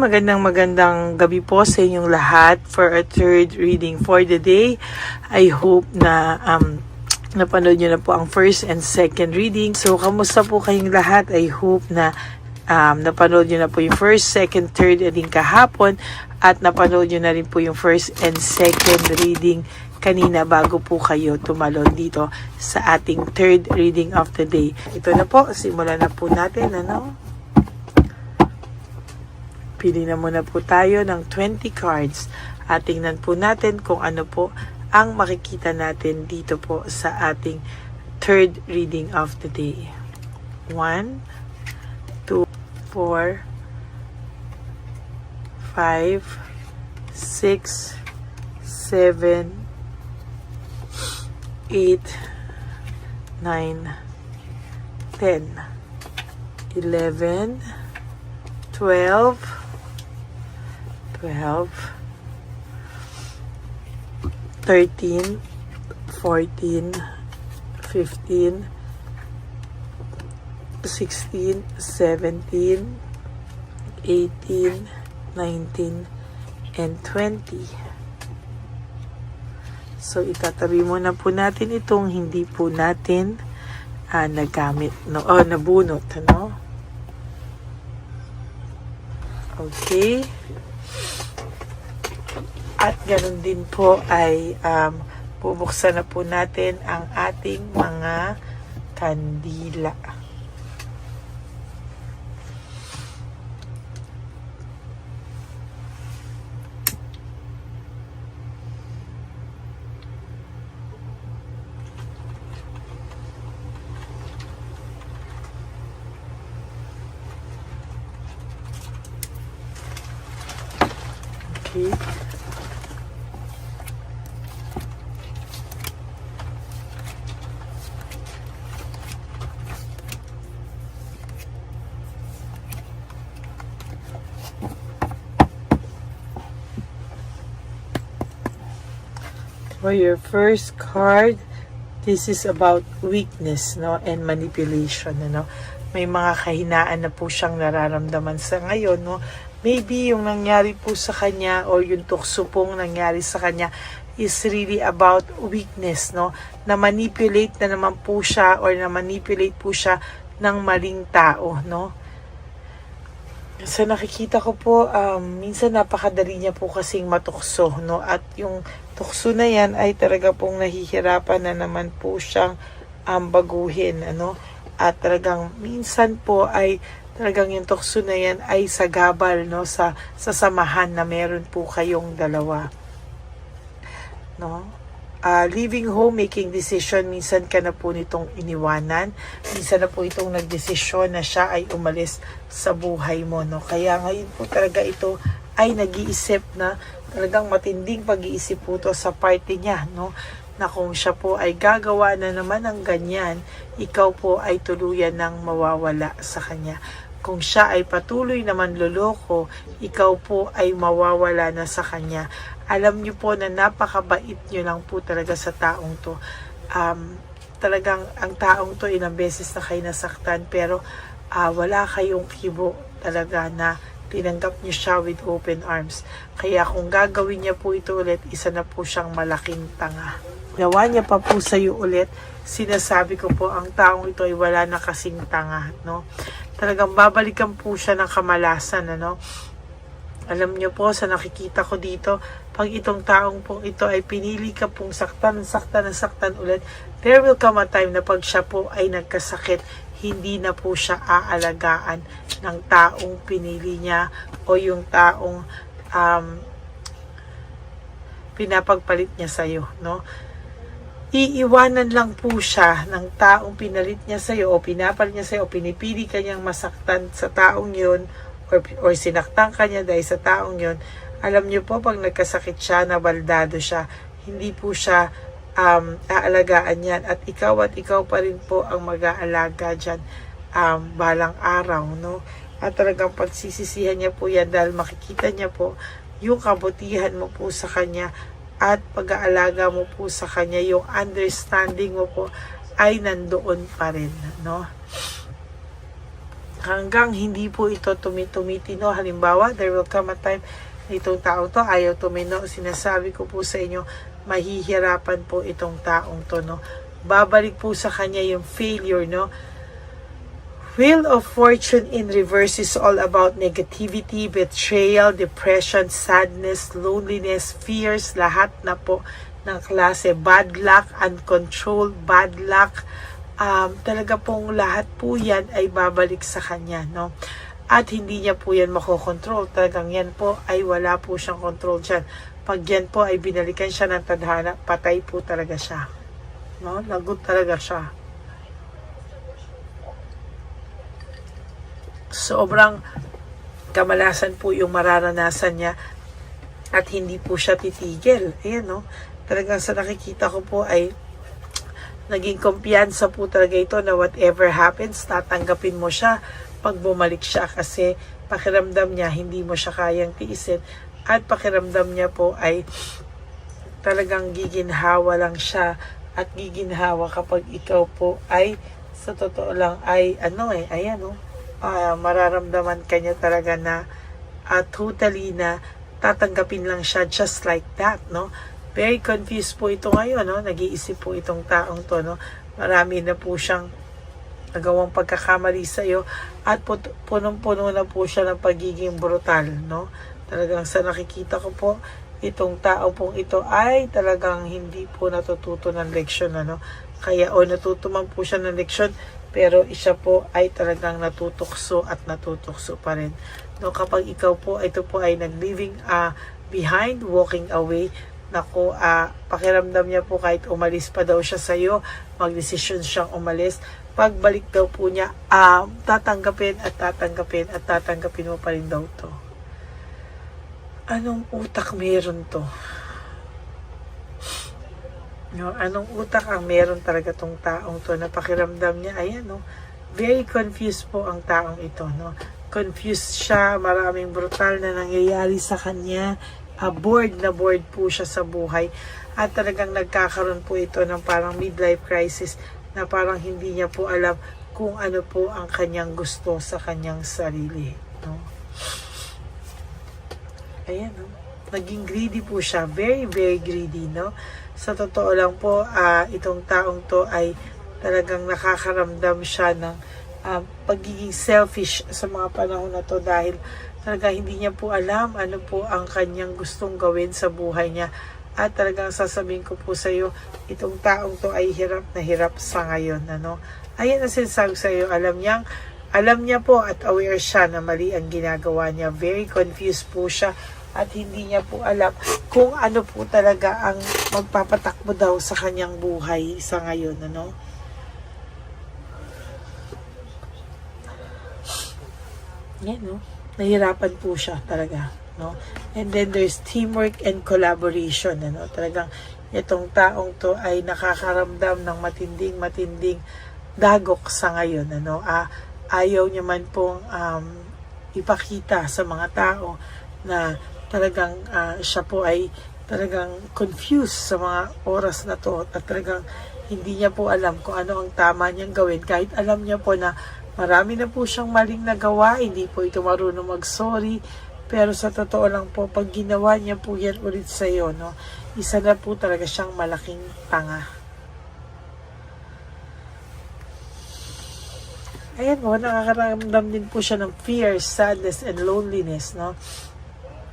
Magandang gabi po sa inyong lahat for our third reading for the day. I hope na napanood nyo na po ang first and second reading. So, kamusta po kayong lahat? I hope na napanood nyo na po yung first, second, third reading kahapon at napanood nyo na rin po yung first and second reading kanina bago po kayo tumalon dito sa ating third reading of the day. Ito na po, simulan na po natin, Pili na muna po tayo ng 20 cards at tingnan po natin kung ano po ang makikita natin dito po sa ating third reading of the day. 1, 2, 4, 5, 6, 7, 8, 9, 10, 11, 12, 13, 14, 15, 16, 17, 18, 19, and 20. So, itatabi muna po natin itong hindi po natin nagamit, nabunot, Okay. At ganun din po ay bubuksan na po natin ang ating mga kandila. Okay. For your first card, this is about weakness, and manipulation, May mga kahinaan na po siyang nararamdaman sa ngayon, Maybe yung nangyari po sa kanya or yung tukso pong nangyari sa kanya is really about weakness, Na manipulate na naman po siya or na manipulate po siya ng maling tao, Sa nakikita ko po, minsan napakadali niya po kasing matukso, At yung tukso na yan ay talaga pong nahihirapan na naman po siyang baguhin, At talagang minsan po ay talagang yung tukso na yan ay sagabal, sa samahan na meron po kayong dalawa, Leaving home, making decision, minsan ka na po nitong iniwanan, minsan na po itong nagdesisyon na siya ay umalis sa buhay mo, Kaya ngayon po talaga ito ay nag-iisip na talagang matinding pag-iisip po to sa party niya, Na kung siya po ay gagawa na naman ng ganyan, ikaw po ay tuluyan ng mawawala sa kanya. Kung siya ay patuloy naman loloko, ikaw po ay mawawala na sa kanya. Alam niyo po na napakabait niyo lang po talaga sa taong to. Talagang ang taong to ilang beses na kayo nasaktan, pero wala kayong kibo talaga na tinanggap niyo siya with open arms. Kaya kung gagawin niya po ito ulit, isa na po siyang malaking tanga. Gawa niya pa po sa iyo ulit, sinasabi ko po ang taong ito ay wala na kasing tanga, Talagang babalikan po siya ng kamalasan, Alam niyo po, sa nakikita ko dito, pag itong taong pong ito ay pinili ka pong saktan ulit, there will come a time na pag siya po ay nagkasakit, hindi na po siya aalagaan ng taong pinili niya o yung taong pinapagpalit niya sa'yo, Iiwanan lang po siya ng taong pinalit niya sa'yo o pinapalit niya sa'yo o pinipili ka niyang masaktan sa taong yun or sinaktan ka niya dahil sa taong yun. Alam niyo po, pag nagkasakit siya, nabaldado siya, hindi po siya aalagaan yan. At ikaw pa rin po ang mag-aalaga dyan balang araw, At talagang pagsisisihan niya po yan dahil makikita niya po yung kabutihan mo po sa kanya at pag-aalaga mo po sa kanya, yung understanding mo po ay nandoon pa rin, hanggang hindi po ito tumitino. Halimbawa, there will come a time na itong tao to ayaw tumino. Sinasabi ko po sa inyo, mahihirapan po itong taong to, no? Babalik po sa kanya yung failure, no? Wheel of Fortune in reverse is all about negativity, betrayal, depression, sadness, loneliness, fears, lahat na po ng klase. Bad luck, uncontrolled, bad luck. Talaga pong lahat po yan ay babalik sa kanya, no? At hindi niya po yan makokontrol. Talagang yan po ay wala po siyang control dyan. Pag yan po ay binalikan siya ng tadhana, patay po talaga siya. No? Lagot talaga siya. Sobrang kamalasan po yung mararanasan niya at hindi po siya titigil. Ayan, no? Talagang sa nakikita ko po ay naging kumpiyansa po talaga ito na whatever happens, tatanggapin mo siya pag bumalik siya kasi pakiramdam niya hindi mo siya kayang tiisin at pakiramdam niya po ay talagang giginhawa lang siya at giginhawa kapag ikaw po ay sa totoo lang ay mararamdaman kanya talaga na totally na tatanggapin lang siya just like that, no? Very confused po ito ngayon, no? Nag-iisip po itong taong to, no? Marami na po siyang nagawang pagkakamali sa iyo at punong-puno na po siya ng pagiging brutal, no? Talagang sa nakikita ko po, itong tao pong ito ay talagang hindi po natututo ng leksyon, ano? Kaya natuto man po siya ng leksyon, pero siya po ay talagang natutukso at natutukso pa rin. No, kapag ikaw po, ito po ay nag-leaving behind, walking away, naku, pakiramdam niya po kahit umalis pa daw siya sa iyo, magdesisyon siyang umalis. Pagbalik daw po niya, tatanggapin at tatanggapin at tatanggapin mo pa rin daw to. Anong utak meron to? No, anong utak ang meron talaga tong taong to na pakiramdam niya, ayan, no? Very confused po ang taong ito, no? Confused siya, maraming brutal na nangyayari sa kanya. Bored na bored po siya sa buhay at talagang nagkakaroon po ito ng parang midlife crisis na parang hindi niya po alam kung ano po ang kanyang gusto sa kanyang sarili, no? Ayan, no? Naging greedy po siya, very very greedy, no? Sa totoo lang po, itong taong to ay talagang nakakaramdam siya ng pagiging selfish sa mga panahon na to dahil talaga hindi niya po alam ano po ang kanyang gustong gawin sa buhay niya. At talagang sasabihin ko po sa iyo, itong taong to ay hirap na hirap sa ngayon. Ano? Ayan ang sinasabi sa iyo, alam niya po at aware siya na mali ang ginagawa niya. Very confused po siya at hindi niya po alam kung ano po talaga ang magpapatakbo daw sa kanyang buhay sa ngayon. Ano? Yan, no? Nahirapan po siya talaga, no? And then there's teamwork and collaboration, ano? Talagang itong taong to ay nakakaramdam ng matinding dagok sa ngayon, ano? Ayaw niya man pong ipakita sa mga tao na talagang siya po ay talagang confused sa mga oras na to at talagang hindi niya po alam kung ano ang tama niyang gawin kahit alam niya po na marami na po siyang maling nagawa, hindi po ito marunong mag-sorry, pero sa totoo lang po, pag ginawa niya po yan ulit sa iyo, no, isa na po talaga siyang malaking tanga. Ayan mo, nakakaramdam din po siya ng fear, sadness, and loneliness, no?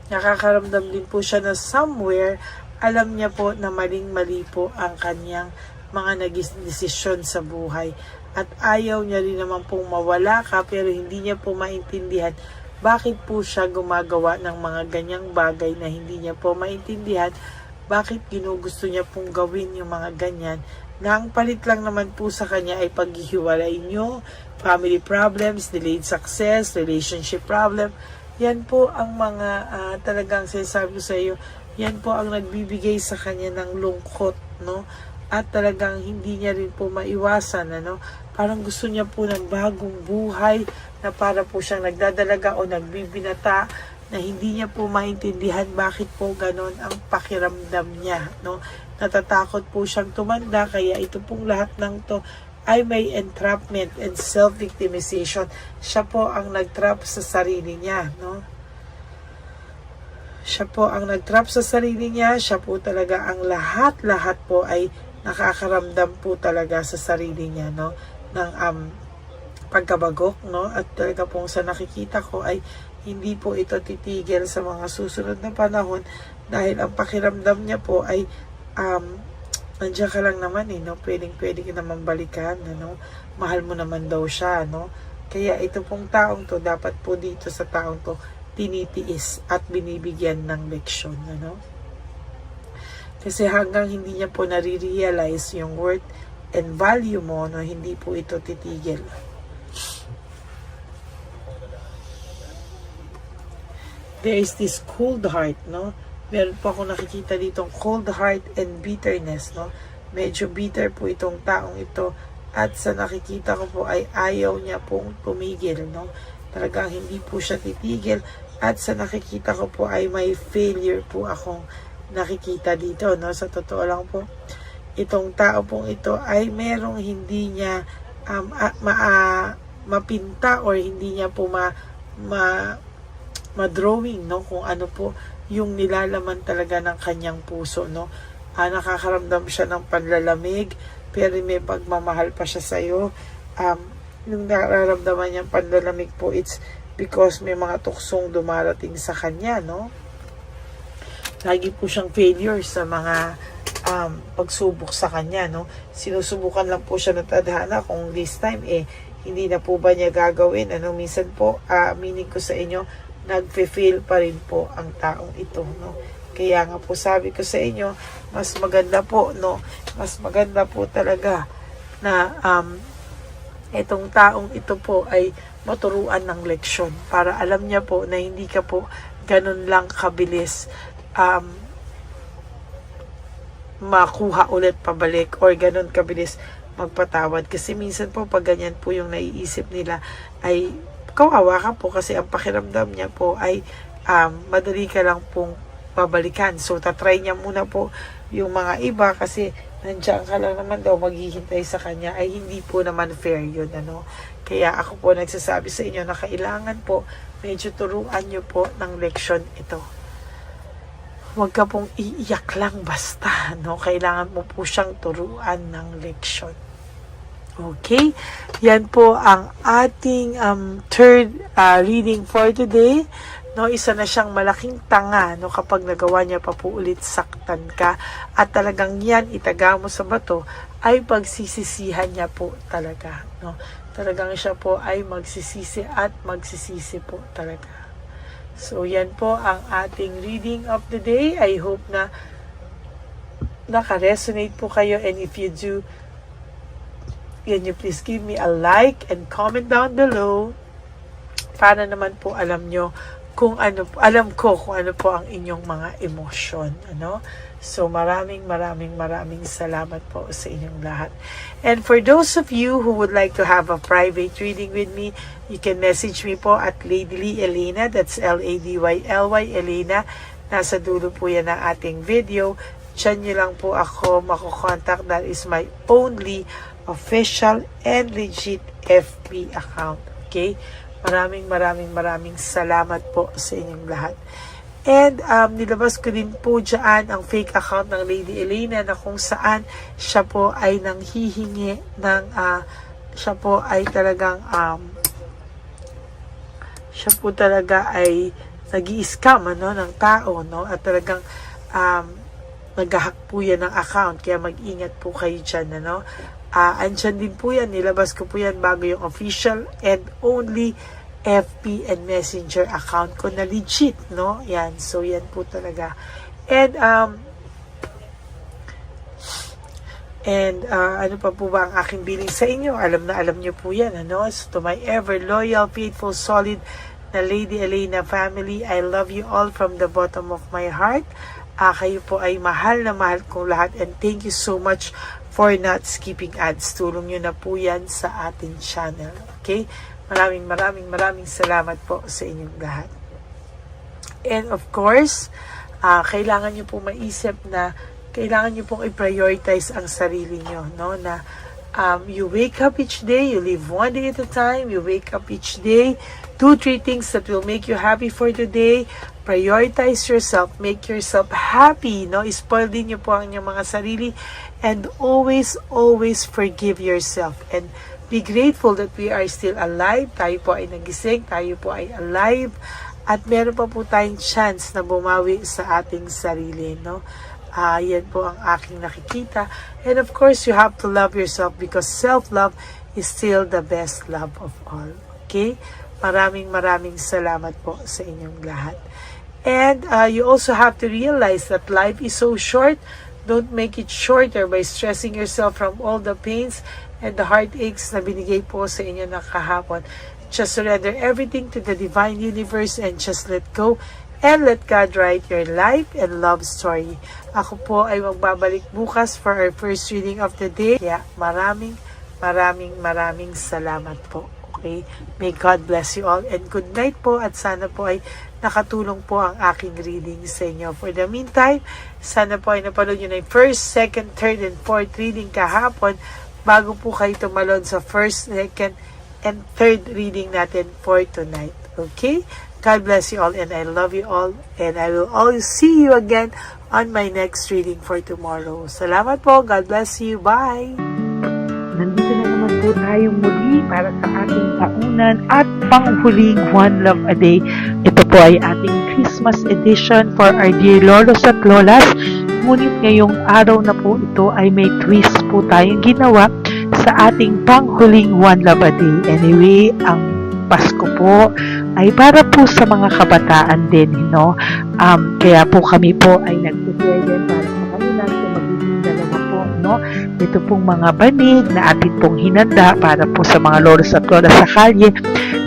Nakakaramdam din po siya na somewhere, alam niya po na maling-mali po ang kanyang mga naging desisyon sa buhay. At ayaw niya rin naman pong mawala ka pero hindi niya po maintindihan bakit po siya gumagawa ng mga ganyang bagay na hindi niya po maintindihan bakit ginugusto niya pong gawin yung mga ganyan na ang palit lang naman po sa kanya ay paghihiwalay niyo, family problems, delayed success, relationship problem. Yan po ang mga talagang sinasabi ko sa iyo, yan po ang nagbibigay sa kanya ng lungkot, no? At talagang hindi niya rin po maiwasan, ano? Parang gusto niya po ng bagong buhay na para po siyang nagdadalaga o nagbibinata na hindi niya po maintindihan bakit po ganon ang pakiramdam niya, no? Natatakot po siyang tumanda kaya ito pong lahat ng to ay may entrapment and self-victimization. Siya po ang nag-trap sa sarili niya, no? Siya po ang nag-trap sa sarili niya. Siya po talaga ang lahat po ay nakakaramdam po talaga sa sarili niya, no? Ng pagkabagok, no? At talaga pong sa nakikita ko ay hindi po ito titigil sa mga susunod na panahon dahil ang pakiramdam niya po ay nandiyan ka lang naman no? Pwede ka naman balikan, ano? Mahal mo naman daw siya, no? Kaya ito pong taong to, dapat po dito sa taong to, tinitiis at binibigyan ng leksyon, ano? Kasi hanggang hindi niya po nare-realize yung worth and value mo, no? Hindi po ito titigil. There is this cold heart, no? Meron po ako nakikita ditong cold heart and bitterness, no? Medyo bitter po itong taong ito at sa nakikita ko po ay ayaw niya pong tumigil, no? Talagang hindi po siya titigil at sa nakikita ko po ay may failure po akong nakikita dito, no? Sa totoo lang po, itong tao pong ito ay merong hindi niya mapinta or hindi niya po ma-drawing, no? Kung ano po yung nilalaman talaga ng kanyang puso, no? Nakakaramdam siya ng panlalamig, pero may pagmamahal pa siya sa'yo. Yung nararamdaman niyang panlalamig po, it's because may mga tuksong dumarating sa kanya, no? Lagi po siyang failure sa mga pagsubok sa kanya, no? Sinusubukan lang po siya ng tadhana kung this time, hindi na po ba niya gagawin, ano? Minsan po, meaning ko sa inyo, nagfe-fail pa rin po ang taong ito, no? Kaya nga po sabi ko sa inyo, mas maganda po, no? Mas maganda po talaga na itong taong ito po ay maturuan ng leksyon para alam niya po na hindi ka po ganun lang kabilis makuha ulit pabalik or ganun kabilis magpatawad. Kasi minsan po pag ganyan po yung naiisip nila ay kawawa ka po kasi ang pakiramdam niya po ay madali ka lang pong babalikan. So, tatry niya muna po yung mga iba kasi nandiyan ka lang naman daw maghihintay sa kanya ay hindi po naman fair yun, ano. Kaya ako po nagsasabi sa inyo na kailangan po medyo turuan nyo po ng leksyon ito. Huwag ka pong iiyak lang basta, no. Kailangan mo po siyang turuan ng leksyon. Okay, yan po ang ating third reading for today. No, isa na siyang malaking tanga, no, kapag nagawa niya pa po ulit saktan ka at talagang yan itaga mo sa bato ay pagsisisihan niya po talaga, no. Talagang siya po ay magsisisi at magsisisi po talaga. So yan po ang ating reading of the day. I hope na naka-resonate po kayo, and if you do, can you please give me a like and comment down below para naman po alam nyo kung ano, alam ko kung ano po ang inyong mga emosyon, ano? So maraming salamat po sa inyong lahat. And for those of you who would like to have a private reading with me, you can message me po at Lady Lee Elena, that's LADYLY Elena. Nasa dulo po yan ng ating video. Diyan nyo lang po ako makukontak. That is my only official and legit FB account. Okay? Maraming salamat po sa inyong lahat. And nilabas ko din po dyan ang fake account ng Lady Elena na kung saan siya po ay nanghihingi ng siya po ay talagang siya po talaga ay nag-i-scam, ano, ng tao, no? At talagang nag-hack po yan ng account, kaya mag-ingat po kayo dyan, ano? Andyan din po yan, nilabas ko po yan bago yung official and only FB and Messenger account ko na legit, no? Yan, so yan po talaga. And ano pa po ba ang aking billing sa inyo? Alam nyo po yan, ano? So to my ever loyal, faithful, solid na Lady Elena family, I love you all from the bottom of my heart. Kayo po ay mahal na mahal kong lahat, and thank you so much for not skipping ads. Tulong nyo na po yan sa ating channel. Okay? Maraming salamat po sa inyong lahat. And of course, kailangan nyo po maisip na kailangan nyo pong i-prioritize ang sarili nyo, no? Na You wake up each day, you live one day at a time, you wake up each day, do 3 things that will make you happy for today, prioritize yourself, make yourself happy, no? Spoil din niyo po ang inyong mga sarili, and always forgive yourself, and be grateful that we are still alive, tayo po ay nagising, tayo po ay alive, at meron pa po tayong chance na bumawi sa ating sarili, no? Yan po ang aking nakikita. And of course, you have to love yourself because self-love is still the best love of all. Okay? Maraming salamat po sa inyong lahat. And you also have to realize that life is so short. Don't make it shorter by stressing yourself from all the pains and the heartaches na binigay po sa inyo ng kahapon. Just surrender everything to the divine universe and just let go. And let God write your life and love story. Ako po ay magbabalik bukas for our first reading of the day. Kaya maraming salamat po. Okay? May God bless you all and good night po, at sana po ay nakatulong po ang aking reading sa inyo. For the meantime, sana po ay napanood nyo na yung first, second, third, and fourth reading kahapon bago po kayo tumalon sa first, second, and third reading natin for tonight. Okay? God bless you all and I love you all, and I will always see you again on my next reading for tomorrow. Salamat po. God bless you. Bye! Nandito na naman po tayong muli para sa ating taunan at panghuling One Love a Day. Ito po ay ating Christmas edition for our dear lolos at lolas. Ngunit ngayong araw na po ito ay may twist po tayong ginawa sa ating panghuling One Love a Day. Anyway, ang Pasko po ay para po sa mga kabataan din, no? Kaya po kami po ay nag-prepare din para sa kanila, so magiging dalawa po, no? Ito pong mga banig na atin pong hinanda para po sa mga lolos at lolas sa kalye.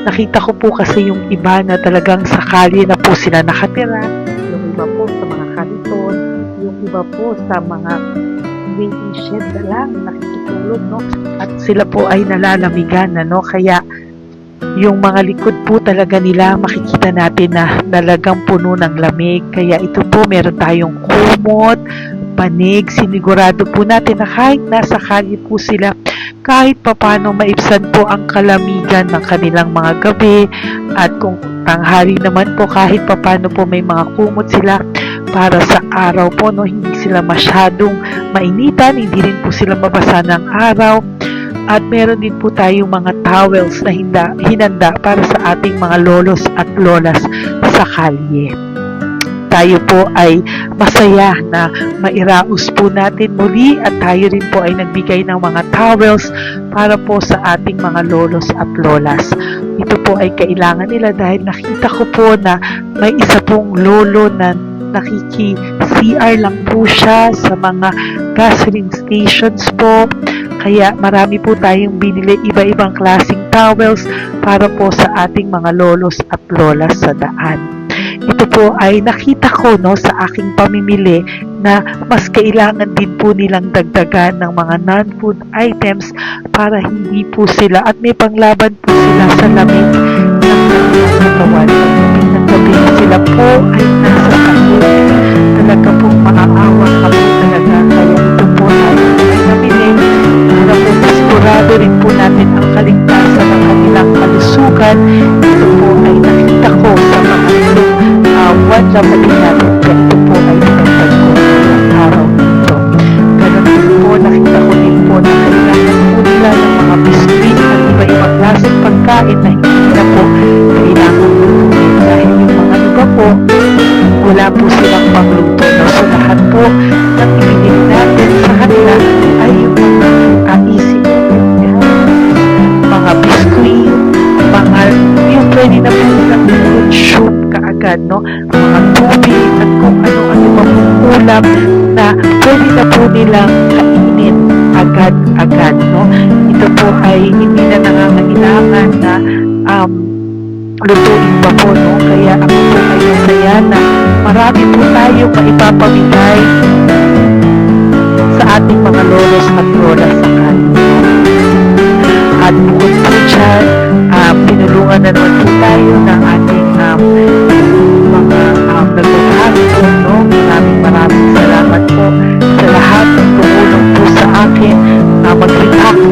Nakita ko po kasi yung iba na talagang sa kalye na po sila nakatira, yung iba po sa mga kariton, yung iba po sa mga waiting shed na lang nakikitulog, no? At sila po ay nalalamigan na, no? Kaya yung mga likod po talaga nila makikita natin na talagang puno ng lamig. Kaya ito po, meron tayong kumot, panig. Sinigurado po natin na kahit nasa kalye po sila, kahit papano maibsan po ang kalamigan ng kanilang mga gabi. At kung tanghali naman po, kahit papano po may mga kumot sila para sa araw po, no? Hindi sila masyadong mainitan, hindi rin po sila mabasa ng araw. At meron din po tayong mga towels na hinanda para sa ating mga lolos at lolas sa kalye. Tayo po ay masaya na mairaos po natin muli at tayo rin po ay nagbigay ng mga towels para po sa ating mga lolos at lolas. Ito po ay kailangan nila dahil nakita ko po na may isa pong lolo na nakiki-CR lang po siya sa mga gasoline stations po. Kaya marami po tayong binili iba-ibang klaseng towels para po sa ating mga lolos at lolas sa daan. Ito po ay nakita ko, no, sa aking pamimili na mas kailangan din po nilang dagdagan ng mga non-food items para hindi po sila at may panglaban po sila sa lamig ng kanilang katawan. Ng gabi sila po ay nasa sakit. Talaga pong maaawa ka po talaga. Kaya ito po ay nabili para po sigurado rin po natin ang kaligtasan ng kanilang kalusugan. Ito po ay nakita ko sa mga One Love a Day natin. Kaya ito po ay pinagpag ko ng araw nito. Ganun din po, nakita ko din po na kailangan po nila ng mga biskuit at iba-ibang klaseng pagkain na hindi na po kailangan lutuin. Dahil yung mga iba po, wala po silang pangluto. So lahat po ng ibigay natin sa kanila ay yung mga easy mga biskuit, mga yung pwede na po nilang soup kaagad, no? Mga tubig at kung ano-ano pa pong ulam na pwede na po nilang kainin agad-agad, no? Ito po ay hindi na nangangailangan na lutuin pa po, no? Kaya ako po ay masaya na marami po tayo maipapamigay sa ating mga lolos at lolas sa kanila. At bukod po dyan, pinulungan na naman po tayo ng ating mga nagbabahagi po, no? Maraming salamat po sa lahat ng tumulong po sa akin na mag-react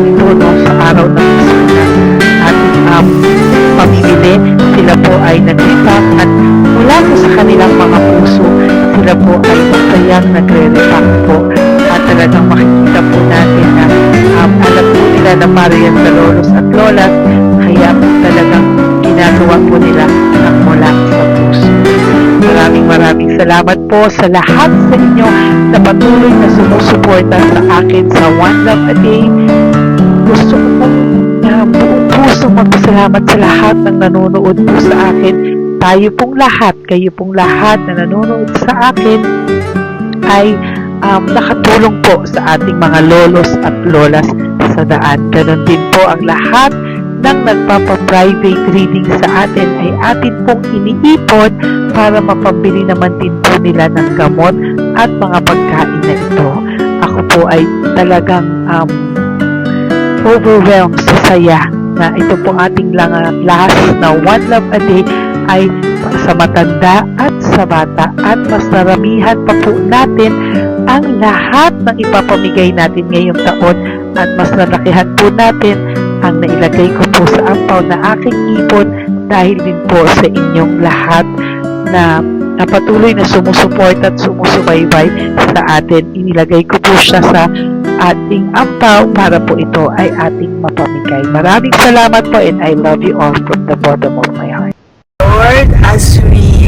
po ay masayang nagre-repack po. At talagang makikita po natin na alam po nila na para yan sa lolos at lolas, kaya po talagang ginagawa po nila ang mula sa puso. Maraming salamat po sa lahat sa inyo na patuloy na sumusuporta sa akin sa One Love a Day. Gusto ko po na buong puso magpasalamat sa lahat ng nanonood po sa akin. Tayo pong lahat, kayo pong lahat na nanonood sa akin ay nakatulong po sa ating mga lolos at lolas sa daan. Ganon din po ang lahat ng nagpapa-private reading sa atin ay atin pong iniipon para mapambili naman din po nila ng gamot at mga pagkain na ito. Ako po ay talagang overwhelmed sa saya na ito po ating last na One Love a Day ay sa matanda at sa bata at mas naramihan pa po natin ang lahat ng ipapamigay natin ngayong taon at mas nalakihan po natin ang nailagay ko po sa ampaw na aking ipon dahil din po sa inyong lahat na patuloy na sumusuporta at sumusubaybay sa atin. Inilagay ko po siya sa ating ampaw para po ito ay ating mapamigay. Maraming salamat po and I love you all from the bottom of my heart. Lord, as we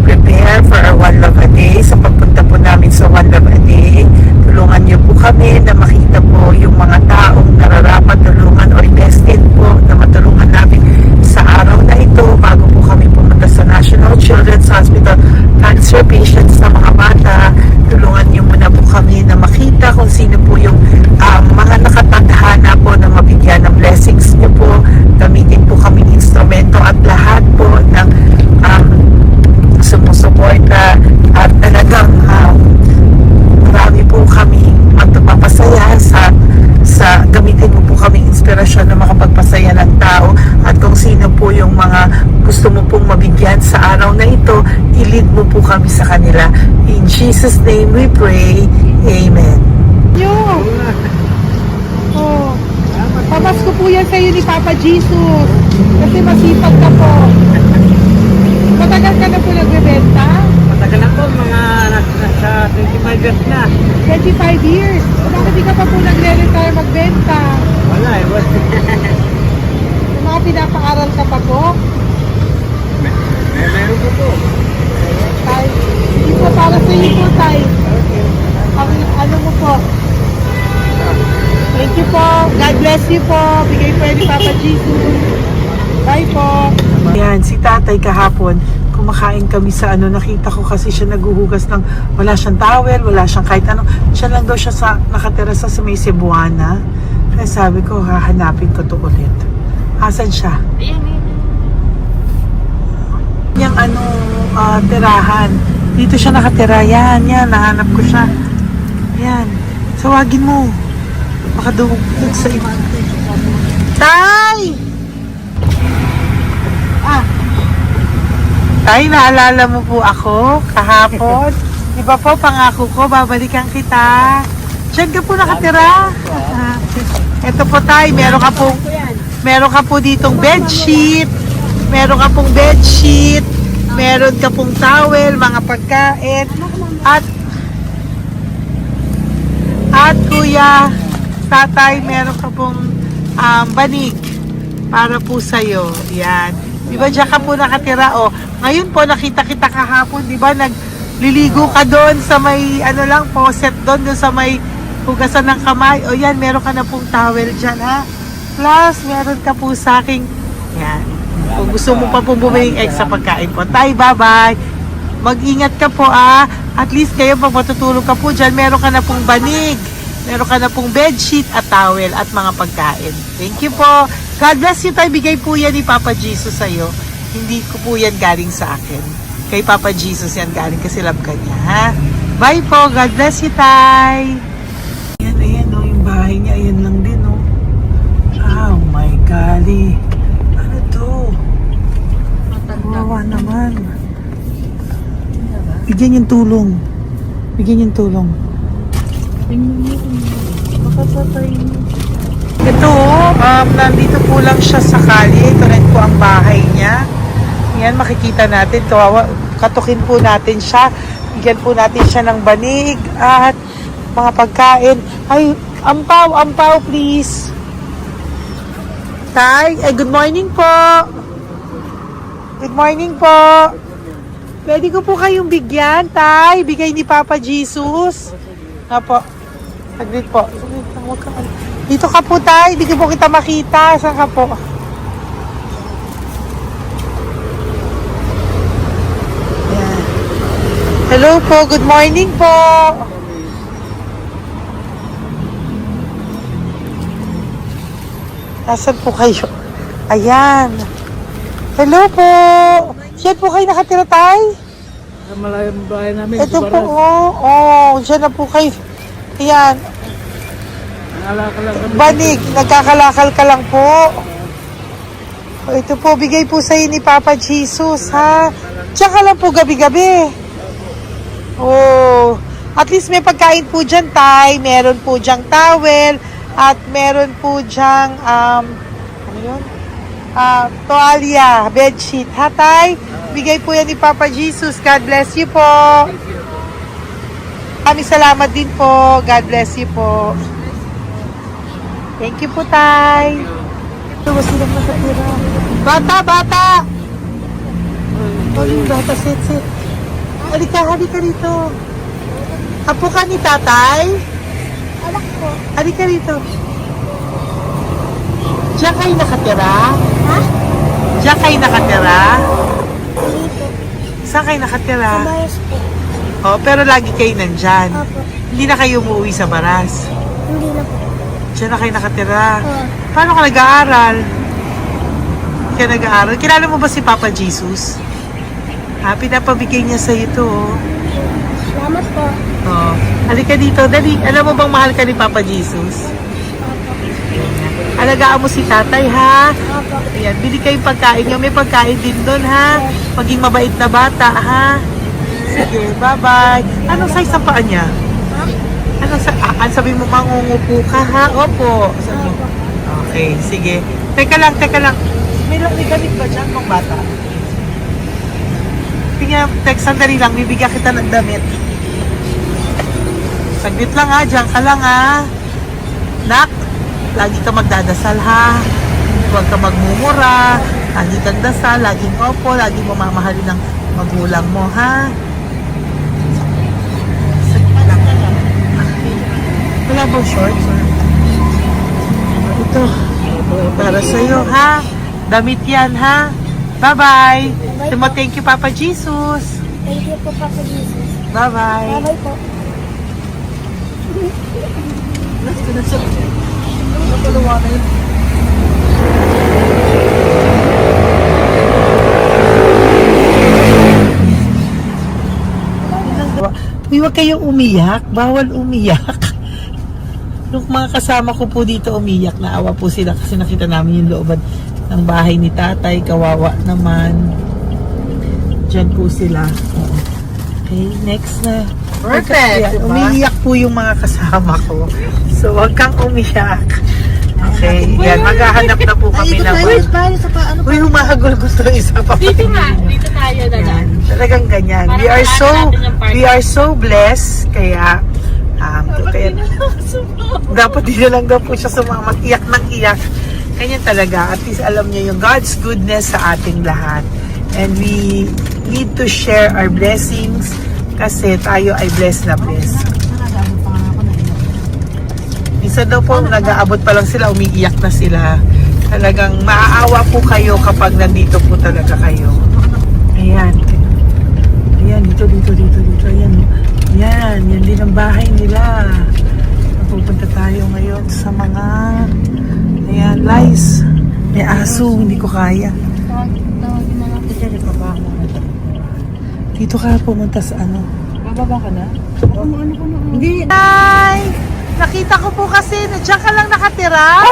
prepare for our One Love a Day, sa pagpunta po namin sa One Love a Day, tulungan niyo po kami na makita po yung mga taong nararapat tulungan o destined po na matulungan namin sa araw na ito bago po kami pumunta sa National Children's Hospital cancer patients na mga bata. Tulungan niyo muna po kami na makita kung sino po yung mga nakatadhana po na mabigyan ng blessings niyo po. Gamitin po kami instrumento at lahat po ng sumusuporta at talagang marami po kami magpapasaya sa gamitin mo po kami inspirasyon na makapagpasaya ng tao at kung sino po yung mga gusto mo pong mabigyan sa araw na ito, i-lead mo po kami sa kanila. In Jesus' name we pray. Amen. Oh, pamasko po yan sa'yo ni Papa Jesus kasi masipag ka po. Matagal ka na po nagbebenta? Matagal na po, mga nasa 25 years na. 25 years. Bakit di ka pa po nagre-retire magbenta? Wala eh, Yung mga pinapaaral ka pa po? meron po po. Tay, hindi po para sa iyo po, Tay. Ang ano mo po? Thank you po. God bless you po. Bigay po yan ni Papa Jesus. Bye po. Yan, si tatay kahapon, kumakain kami sa nakita ko kasi siya naghuhugas ng, wala siyang towel, wala siyang kahit ano. Siya lang daw siya nakatira sa may Cebuana. Kaya sabi ko, hahanapin ko to ulit. Asan siya? Yung tirahan. Dito siya nakatira. Yan, nahanap ko siya. Yan. Tawagin mo. Baka dumugtog sa iba. Tay! Tay, naalala mo po ako kahapon? Di ba po, pangako ko, babalikan kita. Diyan ka po nakatira. Ito po, Tay, meron ka po ditong bedsheet. Meron ka pong bedsheet. Meron ka pong towel, mga pagkain. At kuya, tatay, meron ka pong banig para po sa'yo. Yan. Di ba diyan ka po nakatira? O, ngayon po nakita kita kahapon, di ba nagliligo ka doon sa may faucet doon sa may hugasan ng kamay. O yan, meron ka na pong towel dyan, ha? Plus, meron ka po sa aking, yan. Kung gusto mo pa pong bumili extra pagkain po. Tay, bye-bye. Mag-ingat ka po, At least kayo, pag matutulog ka po dyan, meron ka na pong banig. Meron ka na pong bedsheet at towel at mga pagkain. Thank you po. God bless you, Tay. Bigay po yan ni Papa Jesus sa'yo. Hindi ko po yan galing sa akin. Kay Papa Jesus yan galing kasi love ka niya, ha? Bye po. God bless you, Tay. Ayan, yung bahay niya. Ayan lang din, Oh my golly. Ano to? Wawa naman. Bigyan yung tulong. Makapatay mo. Ito, nandito po lang siya sa kalye. Ito rin po ang bahay niya. Yan, makikita natin. katukin po natin siya. Bigyan po natin siya ng banig at mga pagkain. Ay, ampaw, please. Tay, good morning po. Good morning po. Pwede ko po kayong bigyan, Tay. Bigay ni Papa Jesus. Nga po. Saglit po. Saglit lang, huwag ka. Dito ka po, Tay. Hindi ko po kita makita. Saan ka po? Ayan. Hello po. Good morning po. Nasaan po kayo? Ayan. Hello po. Diyan po kayo nakatira, Tay? Sa malayang bahay namin. Ito po, diyan na po kayo. Ayan. Nalakal lang kami. Banig, nagkakalakal ka lang po. Ito po, bigay po sa'yo ni Papa Jesus, ha? Tsaka lang po gabi-gabi. Oh, at least may pagkain po dyan, Tay. Meron po dyang towel. At meron po dyang, ano yun? Toalya, bedsheet, ha, Tay? Bigay po yan ni Papa Jesus. God bless you po. Maraming salamat din po. God bless you po. Thank you po, Tay. Ito, sila nakatira. Bata! Ay, bata, sit. Halika rito. Apo ka ni Tatay? Alak po. Halika rito. Diyan kayo nakatira? Ha? Diyan kayo nakatira? Dito. Saan kayo nakatira? Kamayos po. Oh, pero lagi kayo nandyan. Opo. Hindi na kayo umuwi sa Baras. Hindi na po. Diyan na kayo nakatira. Oo. Paano ka nag-aaral? Kaya nag-aaral. Kilala mo ba si Papa Jesus? Pinapabigay niya sa ito. Salamat po. Oh. Halika dito. Dali. Alam mo bang mahal ka ni Papa Jesus? Opo. Alagaan mo si tatay, ha? Opo. Ayan, bili kayong pagkain nyo. May pagkain din doon, ha? Maging mabait na bata, ha? Sige, bye-bye. Anong size ang paa niya? Ha? Sabi mo, mangungupo ka, ha? Opo. Sabi mo. Okay, sige. Teka lang. May gamit ba dyan ng bata? Tingnan, sandali lang. Bibigyan kita ng damit. Saglit lang, ha? Diyan ka lang, ha? Nak, lagi ka magdadasal, ha? Huwag ka magmumura. Lagi kang dasal. Laging opo. Laging mamamahalin ng magulang mo, ha? Saglit lang. Wala bang shorts? Ito. Para sa'yo, ha? Damit yan, ha? Bye-bye. Sabi mo, thank you, Papa Jesus. Thank you po, Papa Jesus. Bye-bye. Bye-bye po. Uy, huwag kayong umiyak. Bawal umiyak. Nung mga kasama ko po dito umiyak, naawa po sila kasi nakita namin yung looban ng bahay ni tatay. Kawawa naman. Diyan po sila. Oo. Okay, next na. Perfect, diba? Umiiyak po yung mga kasama ko. So, huwag kang umiyak. Okay, yan. Maghahanap na po kami naman. Uy, humahagol gusto isa pa. Dito tayo na lang. Talagang ganyan. Parang We are so blessed. Kaya, dapat di na lang daw po siya sumama. Iyak ng iyak. Ganyan talaga. At least alam niyo yung God's goodness sa ating lahat. And we need to share our blessings kasi tayo ay blessed na blessed. Minsan daw po, nag-aabot pa lang sila, umiiyak na sila. Talagang maaawa po kayo kapag nandito po talaga kayo. Ayan. Ayan, dito. Ayan. Yan din ang bahay nila. Pupunta tayo ngayon sa mga lice. May aso, hindi ko kaya. Dito ka pumunta sa ano? Bababa ka na? Hindi. Hi! Nakita ko po kasi, diyan ka lang nakatira.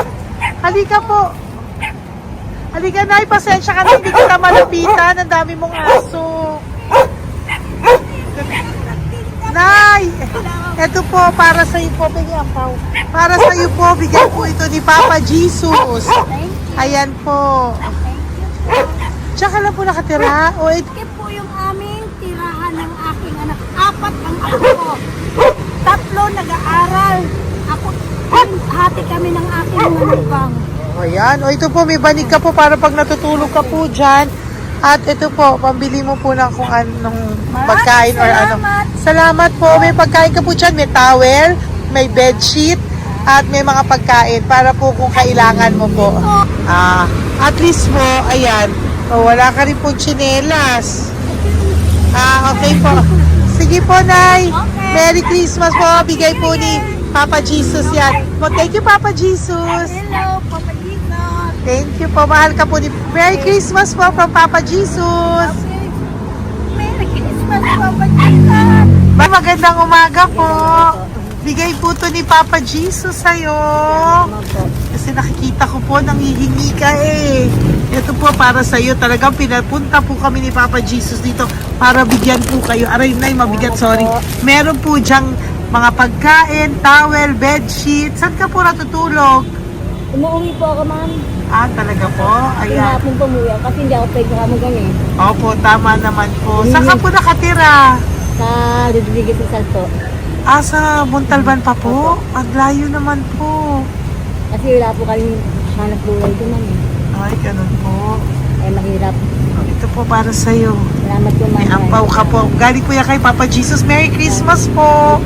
Halika po. Halika, Nay, pasensya ka na, hindi kita malapitan. Ang dami mong aso. Nay, eto po, para sa iyo po, bigyan po. Para sa iyo po, bigyan po ito ni Papa Jesus. Ayan po. Diyan ka lang po nakatira. O, Ito po yung aming apat ang anak ko. 3 nag-aaral. Ako, hati kami ng aking manugang. O yan. O ito po, may banig ka po para pag natutulog ka po dyan. At ito po, pambili mo po ng kung anong pagkain or ano. Salamat po. May pagkain ka po dyan. May towel, may bedsheet, at may mga pagkain para po kung kailangan mo po. At least po, ayan. O, wala ka rin po tsinelas. Okay po. Sige po, Nay. Merry Christmas po. Bigay po ni Papa Jesus yan. Thank you, Papa Jesus. Hello, Papa Jesus. Thank you po. Mahal ka po ni... Merry Christmas po from Papa Jesus. Merry Christmas, Papa Jesus. Magandang umaga po. Bigay po to ni Papa Jesus sa'yo. Kasi nakikita ko po, nanghihingi ka eh. Ito po para sa'yo. Talagang pinapunta po kami ni Papa Jesus dito para bigyan po kayo. Aray na, mabigat, sorry. Meron po dyang mga pagkain, towel, bedsheet. Saan ka po natutulog? Umuwi po ako, ma'am. Talaga po? Ayan. Pinapong pumuya kasi hindi ako pwede kamagan eh. Opo, tama naman po. Saan ka po nakatira? Sa Rodriguez ng Salto. Sa Montalban pa po? Ang layo naman po. Kasi wala po kami hanap buhay ko, ma'am. Ay, ganun po. Eh, mahirap. Ito po para sa'yo. Salamat po, ma'am. May ampaw ka po. Galing po yan kay Papa Jesus. Merry Christmas po.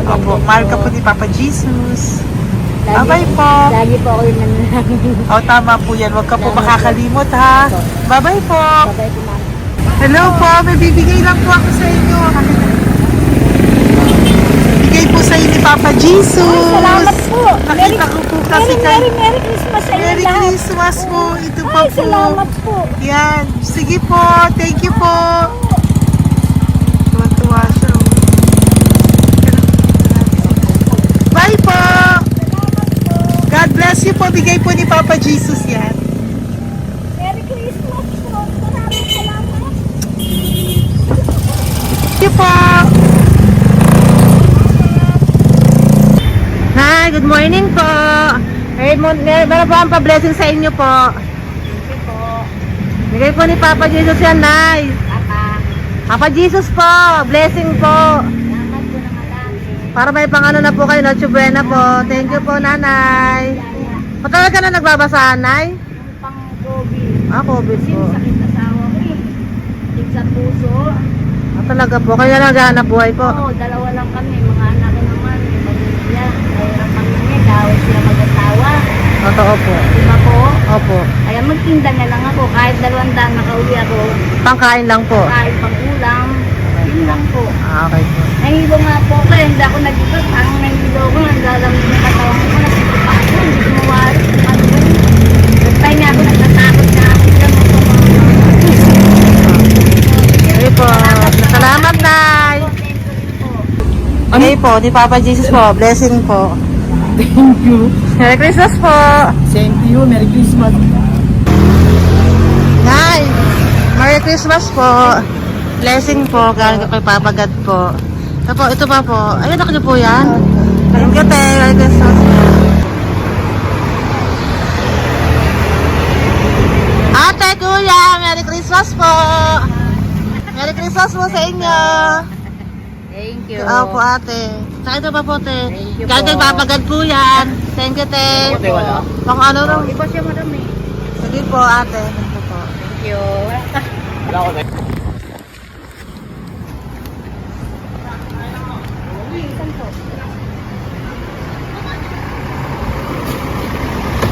Opo, mahal ka po ni Papa Jesus. Bye-bye po. Lagi po ako yung nananangin. Tama po yan. Huwag ka po makakalimot ha. Bye-bye po. Babay po, ma'am. Hello po. May bibigay lang po ako sa inyo. Bigay po sa inyo ni Papa Jesus. Salamat po. Nakita ko po kasi kay... Merry Christmas sa inyo Merry lahat. Christmas po. Ito pa Ay, po. salamat po. Yan. Sige po. Thank you po. Tuwa-tuwa siya. Bye po. God bless you po. Bigay po ni Papa Jesus yan. Merry Christmas po. Maraming salamat. Thank you po. Hi, good morning po. Meron po ang pa-blessing sa inyo po. Thank you po. Bigay po ni Papa Jesus yan, Nay. Papa Jesus po, blessing po. Salamat po ng malaki. Para may pang ano na po kayo, Noche Buena po. Thank you po, Nanay. Matagal ka na nagbabasahan, Nay? Pang COVID. COVID po. Sakit na asawa ko eh. Sakit sa puso. Talaga po, kaya naghahanap buhay po. Oo, dalawa lang kami. Mga anak ko naman. May pamilya. Nahirap kami niya. Dawit sila mag-asawa. Totoo po. Diba po? Opo. Kaya magtinda na lang ako. Kahit 200 nakauwi ako. Pangkain lang po. Kahit pang ulam. Yun lang po. Okay po. Nahilo nga po ako. Hindi ako nag-ibig. Ang nahilo ko. Naglalamig na katawan ko. Nagsipa ako. Hindi ko mawari. Ano ba yun? Nagtay nga ako. Nagtatakot na ako. Diyan mo po mga Okay po. Salamat, Nay. Okay po, ni Papa Jesus po. Blessing po. Thank you. Merry Christmas po. Same to you. Merry Christmas. Nay, Merry Christmas po. Blessing po. Galing kay Papa God po. Ito pa po. Ayun, ako niyo po yan. Thank you, te. Merry Christmas po. Ate, kuya, Merry Christmas po. Merry Christmas po sa inyo. Thank you. Opo, ate. Saka ito pa po, te. Thank you Galing kay po. Papa God po yan. Thank you, te. Wala. Pang ano rin. Iba siya marami. Sige po, ate. Thank you po. Thank you. Wala ko na.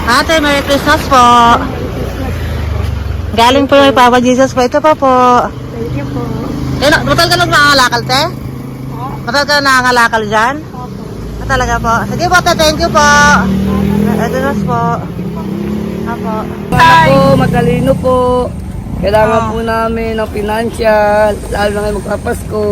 Ate, Merry Christmas po. Galing po yung Papa Jesus po. Ito pa po. Thank you po. Matagal ka lang nangangalakal, te? Matagal ka lang nangangalakal dyan? Talaga po. Sige po, te. Thank you po. Merry Christmas po. Apo. Ano po, matalino po. Kailangan po namin ng financial, lalo na ngayon magpapasko.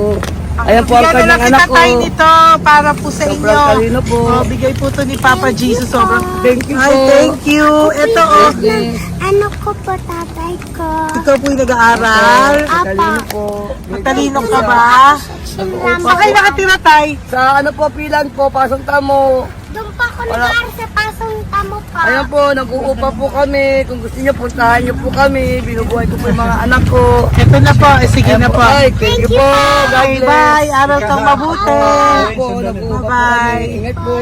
Ayan po ang Bigyan na lang kanyang anak kita ko. tayo nito para po sa Sobrang inyo. talino po. Bigay po to ni Papa Jesus. Sobrang Thank you Ay, po. thank you. Ito Yes. Ano ko po tatay ko? Ikaw po yung nag-aaral. Matalino po. Matalino ka ba? Saan kayo nakatira, tay? Sa ano po, pilan po, pasong tamo. Doon pa ako nag-aaral sa pasong tamo. mo pa. Ayan po, nag-uupa po kami. Kung gusto niyo, puntahan niyo po kami. Binubuhay ko po yung mga anak ko. Ito na po. Sige na po. Ay, thank you po. God Okay, bless. bye. Araw kang mabuti. Po, nag-uupa po Bye-bye. kami. Ingat po.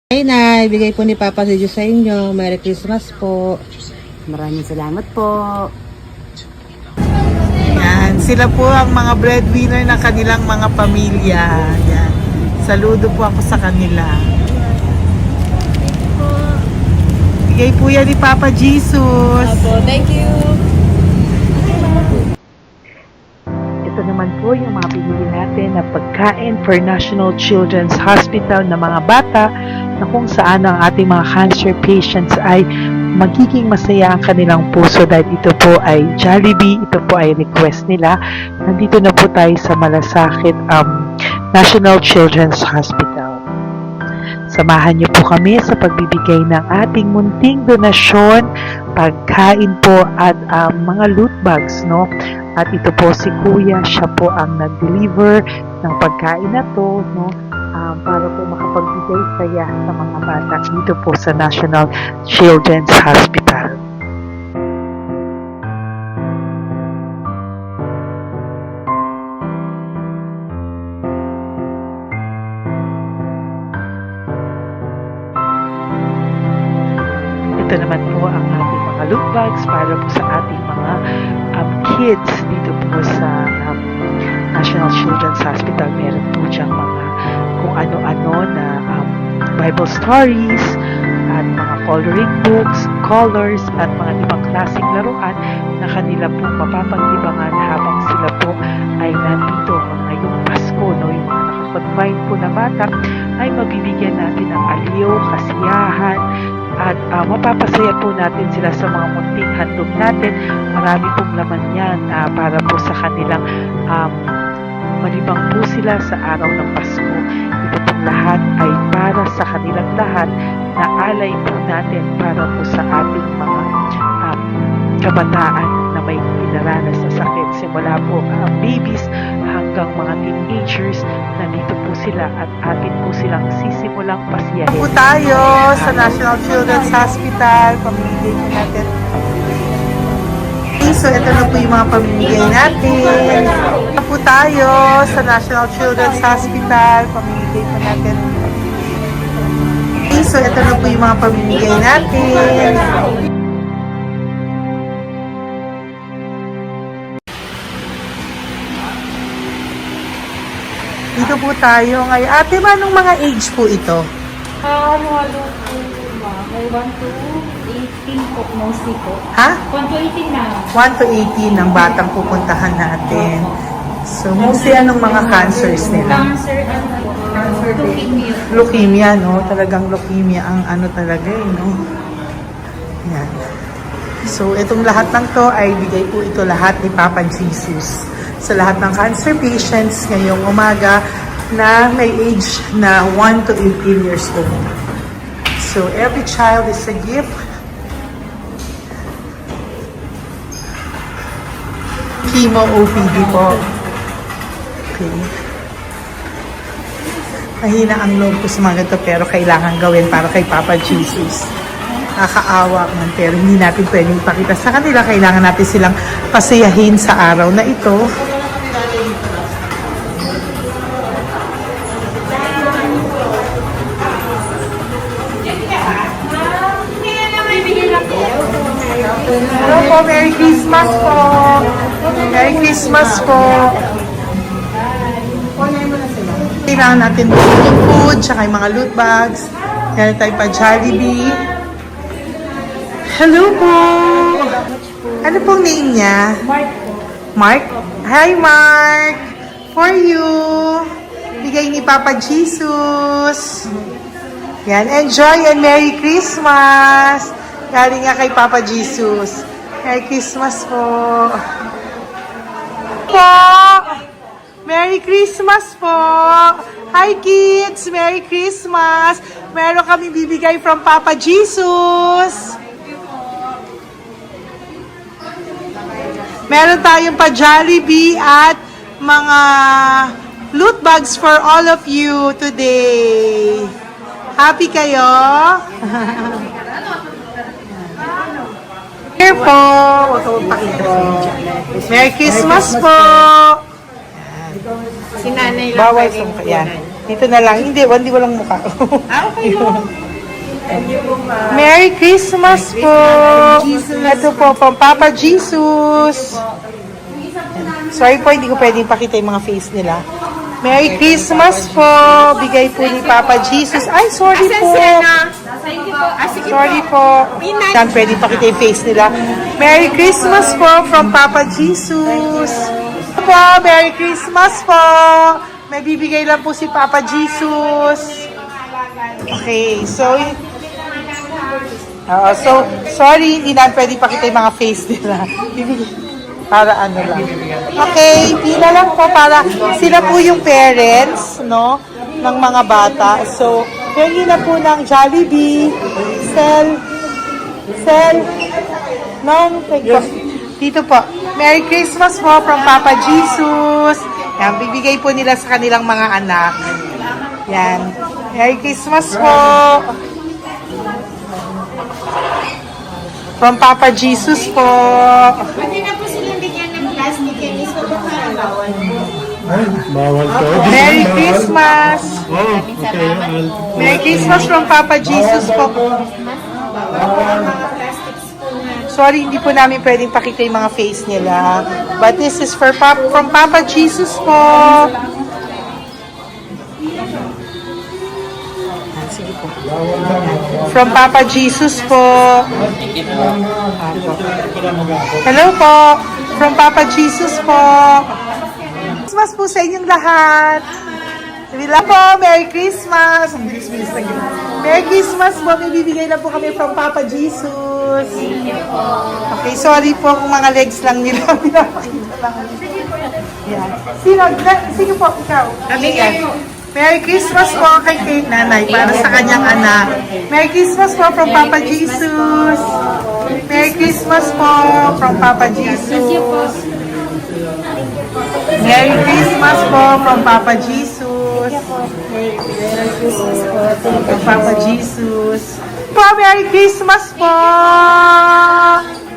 Ay, Nay, bigay po ni Papa si Diyos sa inyo. Merry Christmas po. Maraming salamat po. Yan. Sila po ang mga breadwinner ng kanilang mga pamilya. Yan. Saludo po ako sa kanila. Bigay po yan ni Papa Jesus. Thank you. Ito naman po yung mga pinili natin na pagkain for National Children's Hospital na mga bata na kung saan ang ating mga cancer patients ay magiging masaya ang kanilang puso dahil ito po ay Jollibee, ito po ay request nila. Nandito na po tayo sa Malasakit National Children's Hospital. Samahan niyo po kami sa pagbibigay ng ating munting donasyon, pagkain po at mga loot bags, no? At ito po si Kuya, siya po ang nag-deliver ng pagkain na to, no? Para po makapagbigay saya sa mga bata dito po sa National Children's Hospital. Ito naman po ang ating mga loot bags para po sa ating mga kids dito po sa National Children's Hospital. Meron po diyang mga kung ano-ano na Bible stories at mga coloring books, colors at mga ibang klaseng laruan na kanila po mapapag-ibangan habang sila po ay nandito ngayong Pasko, no? Yung mga nakakonfine po na bata ay mabibigyan natin ng aliw, kasiyahan at mapapasaya po natin sila sa mga munting handog natin. Marami pong laman yan para po sa kanilang malibang po sila sa araw ng Pasko. Ito pong lahat ay para sa kanilang lahat na alay po natin para po sa ating mga kabataan na may pinaranas na sakit. Simula po babies hanggang mga teenagers, nandito po sila at atin po silang sisimulang pasiyahin. Po tayo sa National Children's Hospital. Pamimigay po natin. So, ito na po yung mga pamimigay natin. Ito po tayo sa National Children's Hospital. Pamimigay po natin. So, ito na po yung mga pamimigay natin. Dito po tayo ngayon. Ate, manong mga age po ito? Ano po, may 1 to 18 po, mostly po. Ha? 1 to 18 na. 1 to 18 ang batang pupuntahan natin. So, mostly anong mga cancers nila? Cancer, ano po, leukemia. Leukemia, no? Talagang leukemia ang ano talaga, no? Yan. So, itong lahat ng to ay bigay po ito lahat ni Papa Jesus sa lahat ng cancer patients ngayong umaga na may age na 1 to 18 years old. So, every child is a gift. Chemo OPD po. Okay. Mahina ang loob ko sa mga ganito, pero kailangan gawin para kay Papa Jesus. Nakakaawa man, pero hindi natin pwedeng ipakita sa kanila. Kailangan natin silang pasayahin sa araw na ito. Hello po, Merry Christmas po! Merry Christmas po! Kailangan natin yung food, tsaka yung mga loot bags. Kaya tayo pa Jollibee. Hello po! Ano pong name niya? Mark po. Mark? Hi, Mark! For you! Bigay ni Papa Jesus. Yan, enjoy and Merry Christmas! Galing nga kay Papa Jesus. Merry Christmas po! Merry Christmas po! Hi kids! Merry Christmas! Meron kami bibigay from Papa Jesus! Meron tayong pa Jollibee at mga loot bags for all of you today. Happy kayo? Here po! Huwag ka magpakita sa video. Merry Christmas po! Si nanay lang Bawal sa mukha. Yan. Dito na lang. Hindi walang mukha. Okay po. Merry Christmas po! Ito po, from Papa Jesus. Sorry po, hindi ko pwedeng pakita yung mga face nila. Merry Christmas po! Bigay po ni Papa Jesus. Ay, sorry po! Sorry po. Yan, pwedeng pakita yung face nila. Merry Christmas po from Papa Jesus. Po, Merry Christmas po! May bibigay lang po si Papa Jesus. Okay, so sorry, hindi na pwede pakita yung mga face nila. Para ano lang. Okay, pila lang po para sila po yung parents, no, ng mga bata. So, hingi na po ng Jollibee, dito po. Merry Christmas po from Papa Jesus. Yan, bibigay po nila sa kanilang mga anak. Yan. Merry Christmas po. From Papa Jesus po. Pwede na po silang bigyan ng plastic and iso po para bawal po. Bawal to. Merry Christmas. Oh, okay. Merry Christmas from Papa Jesus po. Sorry, hindi po namin pwedeng pakita yung mga face nila. But this is for from Papa Jesus po. Sige po. From Papa Jesus po. Hello po. From Papa Jesus po. Christmas po sa inyong lahat. Sabihin po, Merry Christmas. Merry Christmas po. May bibigay na po kami from Papa Jesus. Okay, sorry po kung mga legs lang nila. Pinapakita lang. Yan. Sino po? Ikaw. Merry Christmas po kay nanay para sa kanyang anak. Merry Christmas po from Papa Jesus. Merry Christmas po from Papa Jesus. Merry Christmas po from Papa Jesus. Merry Christmas po from Papa Jesus. Po, Merry Christmas po.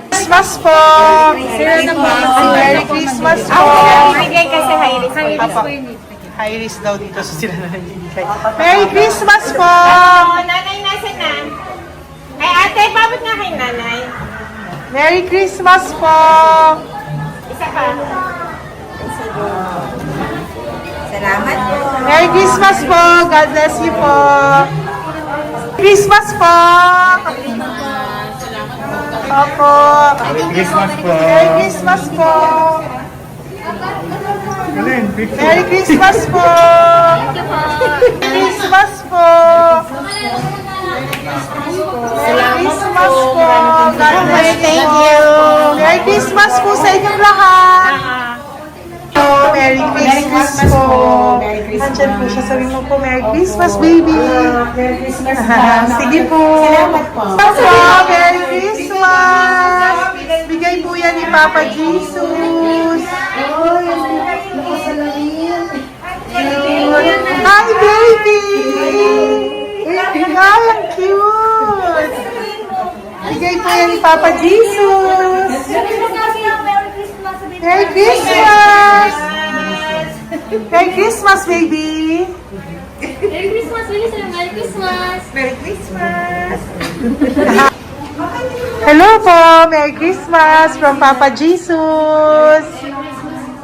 Christmas po. Merry Christmas po. Bigay kasi high-risk. High-risk po yun. High risk daw dito so sila na nagbibigay. Merry Christmas po! Nanay, nasa na? Ay, ate, babot nga kay nanay. Merry Christmas po! Isa pa. Salamat po. Merry Christmas po! God bless you po! Christmas po! Opo! Merry Christmas po. Merry Christmas po! Merry Christmas po! Merry Christmas po! Merry Christmas po! God bless you! Merry Christmas po sa inyong lahat! Merry Christmas po! Nandiyan po siya. Sabi mo po, Merry Christmas, baby! Merry Christmas sige po! Salamat po! Merry Christmas! Bigay po yan ni Papa Jesus! Hi, baby! Ay, ang cute! Bigay po yan ni Papa Jesus! Merry Christmas! Merry Christmas, baby! Merry Christmas! Merry Christmas! Merry Christmas! Hello po! Merry Christmas from Papa Jesus!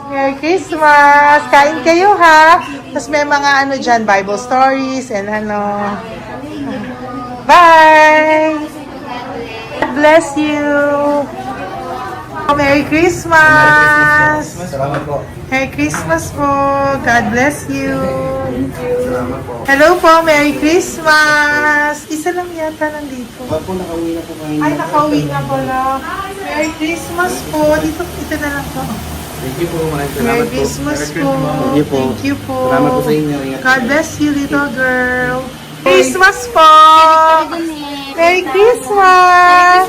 Merry Christmas! Kain kayo ha! Tapos may mga ano dyan, Bible stories and ano. Bye! God bless you! Merry Christmas! Salamat po. Merry Christmas po! God bless you! Hello po! Merry Christmas! Isa lang yata nandito. Opo, nakauwi na po kayo. Ay, nakauwi na pala. Merry Christmas po! Dito na lang po. Thank you po. Maraming salamat Merry po. Christmas Merry po! Christmas. Thank you po. Thank you po! Salamat po sa inyo. Ingat God bless you, little girl! Christmas po! Merry Christmas!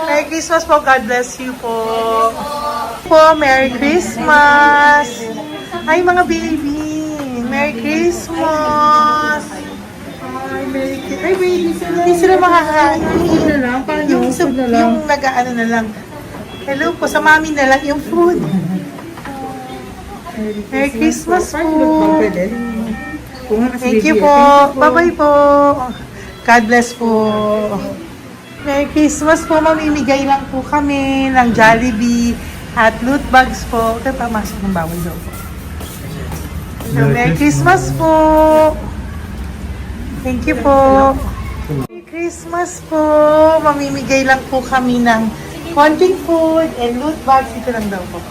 Merry Christmas po! God bless you po! Merry Christmas! Ay, mga baby! Merry Christmas! Ay, Merry Christmas! Ay, baby sila! Hindi sila makakain. Yung nag-ano na lang. Hello po, sa mami na lang yung food. Merry Christmas po! Thank you po! Bye-bye po! God bless po! Merry Christmas po! Mamimigay lang po kami ng Jollibee at loot bags po. Ito pamasok ng bawal daw po. So, Merry Christmas po! Thank you po! Merry Christmas po! Mamimigay lang po kami ng konting food and loot bags. Ito lang daw po.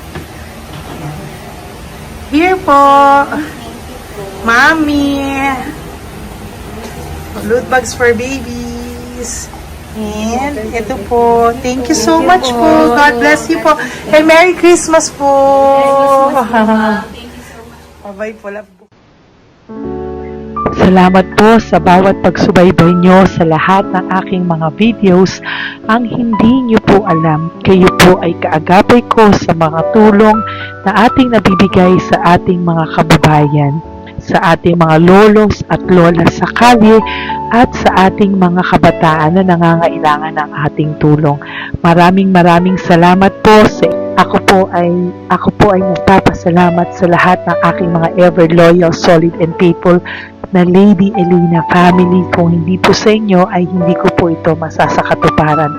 Here po! Mommy! Loot bags for babies. And ito po. Thank you so much po. God bless you po. And Merry Christmas po. Bye-bye po. Love po. Salamat po sa bawat pagsubaybay nyo sa lahat ng aking mga videos. Ang hindi nyo po alam, kayo po ay kaagapay ko sa mga tulong na ating nabibigay sa ating mga kababayan, sa ating mga lolos at lola sa kalye, at sa ating mga kabataan na nangangailangan ng ating tulong. Maraming salamat po sa ako po ay nagpapasalamat sa lahat ng aking mga ever loyal, solid and faithful na Lady Elena family. Kung hindi po sa inyo ay hindi ko po ito masasakatuparan.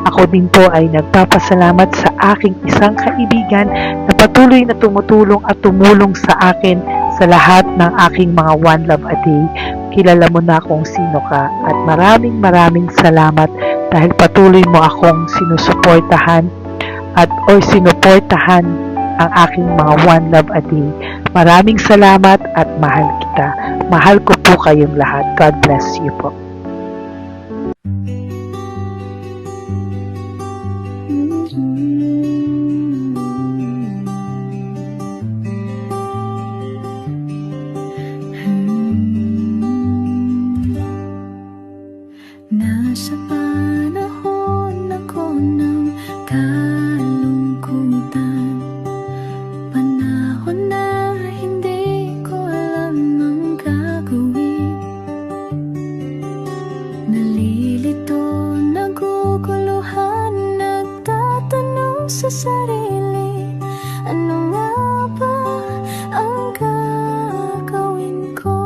Ako din po ay nagpapasalamat sa aking isang kaibigan na patuloy na tumutulong at tumulong sa akin sa lahat ng aking mga One Love a Day. Kilala mo na kung sino ka at maraming salamat dahil patuloy mo akong sinusuportahan o sinuportahan ang aking mga One Love a Day. Maraming salamat at mahal kita. Mahal ko po kayong lahat. God bless you po. Nasa panahon ako ng kalungkutan, panahon na hindi ko alam ang gagawin. Nalilito, naguguluhan, nagtatanong sa sarili, ano nga ba ang gagawin ko?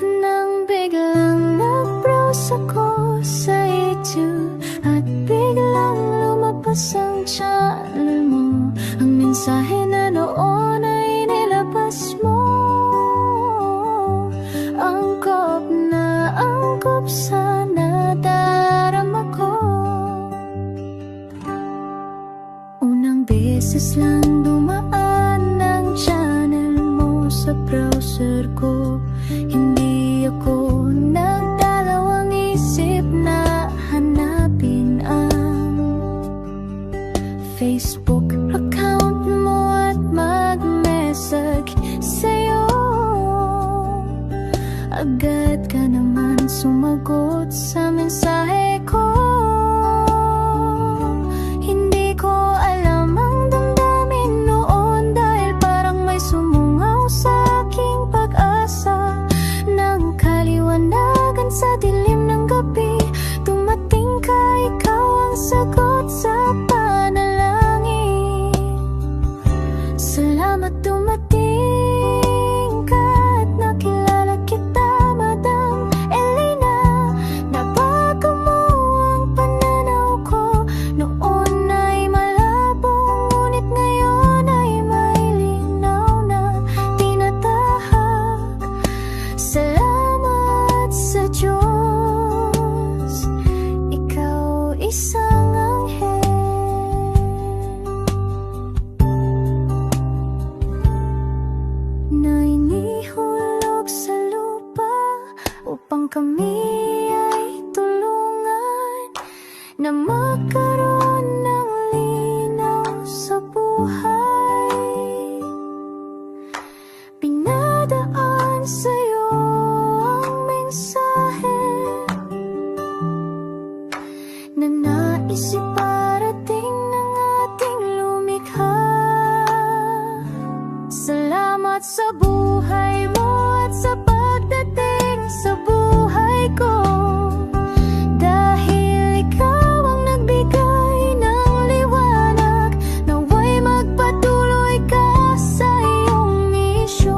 Nang biglang nag-browse ako sa YouTube at biglang lumabas ang channel mo, ang mensahe na noon ay nilabas mo. Angkop sa nadarama ko. Unang beses lang dumaan ang channel mo sa browser ko. Hindi ako nagdalawang isip na hanapin ang Facebook account mo at mag-message sa'yo. Agad ka naman sumagot sa mensahe ko. Hindi ko alam ang damdamin noon dahil parang may sumungaw sa aking pag-asa. sumagot sa panalangin. Salamat dumating ka at nakilala kita, Madam Elena. Nabago mo ang pananaw ko. Noon ay malabo, ngunit ngayon ay may linaw na tinatahak. Salamat sa Diyos, ikaw isang anghel na inihulog sa lupa upang kami ay tulungan na magkaroon ng linaw sa buhay. Pinadaan sa'yo ang mensahe na nais iparating ng ating lumikha. Salamat sa buhay mo at sa pagdating sa buhay ko, dahil ikaw ang nagbigay ng liwanag. Naway magpatuloy ka sa iyong misyon.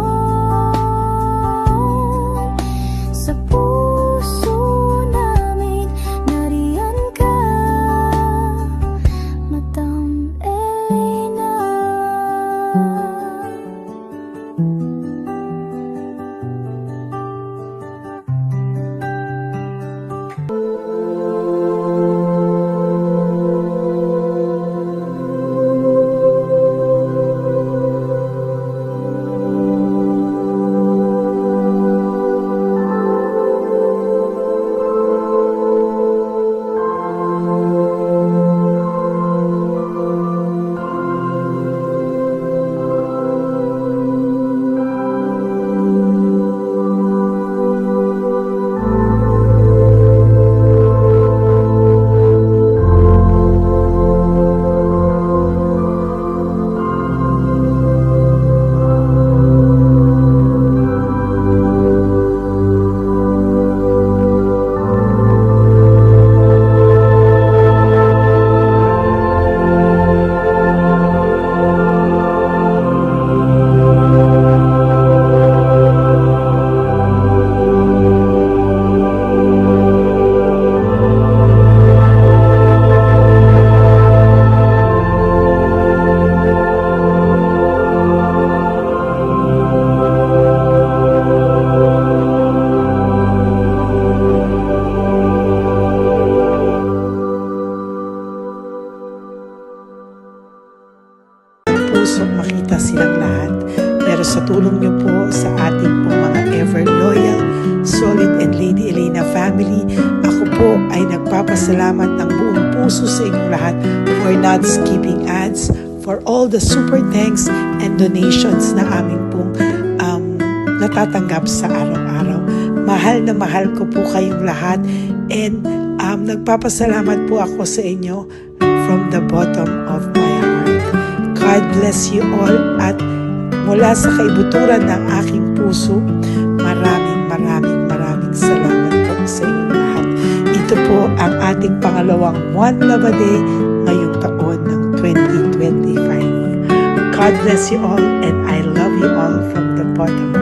Sa puso namin nariyan ka, Madam Elena. Pusong makita silang lahat. Pero sa tulong niyo po sa ating po mga ever loyal, solid and Lady Elena family, ako po ay nagpapasalamat ng buong puso sa inyong lahat for not skipping ads, for all the super thanks and donations na aming pong natatanggap sa araw-araw. Mahal na mahal ko po kayong lahat, and nagpapasalamat po ako sa inyo from the bottom of my heart. God bless you all, at mula sa kaibuturan ng aking puso, maraming salamat po sa inyong lahat. Ito po ang ating pangalawang One Love a Day ngayong taon ng 2025. God bless you all, and I love you all from the bottom